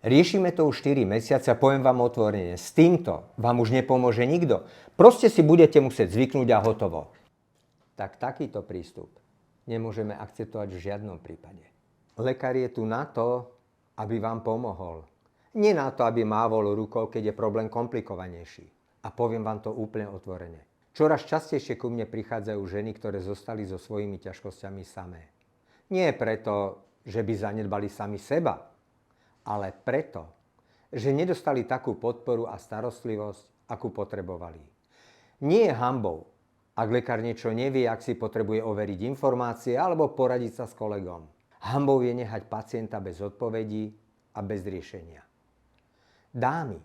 Riešime to už 4 mesiace a poviem vám otvorene, s týmto vám už nepomôže nikto. Proste si budete musieť zvyknúť a hotovo. Tak takýto prístup nemôžeme akceptovať v žiadnom prípade. Lekár je tu na to, aby vám pomohol. Nie na to, aby mávol rukou, keď je problém komplikovanejší. A poviem vám to úplne otvorene. Čoraz častejšie ku mne prichádzajú ženy, ktoré zostali so svojimi ťažkosťami samé. Nie preto, že by zanedbali sami seba, ale preto, že nedostali takú podporu a starostlivosť, akú potrebovali. Nie je hanbou, ak lekár niečo nevie, ak si potrebuje overiť informácie alebo poradiť sa s kolegom. Hanbou je nehať pacienta bez odpovedí a bez riešenia. Dámy,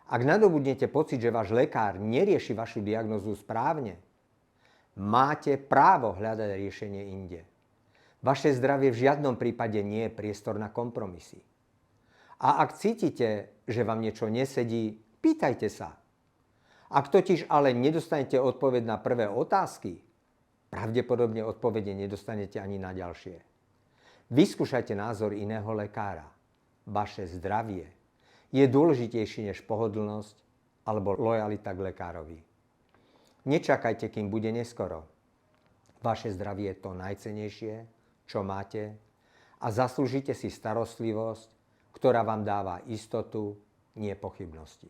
ak nadobudnete pocit, že váš lekár nerieši vašu diagnózu správne, máte právo hľadať riešenie inde. Vaše zdravie v žiadnom prípade nie je priestor na kompromisy. A ak cítite, že vám niečo nesedí, pýtajte sa. Ak totiž ale nedostanete odpoveď na prvé otázky, pravdepodobne odpovede nedostanete ani na ďalšie. Vyskúšajte názor iného lekára. Vaše zdravie je dôležitejšie než pohodlnosť alebo lojalita k lekárovi. Nečakajte, kým bude neskoro. Vaše zdravie je to najcennejšie, čo máte a zaslúžite si starostlivosť, ktorá vám dáva istotu, nie pochybnosti.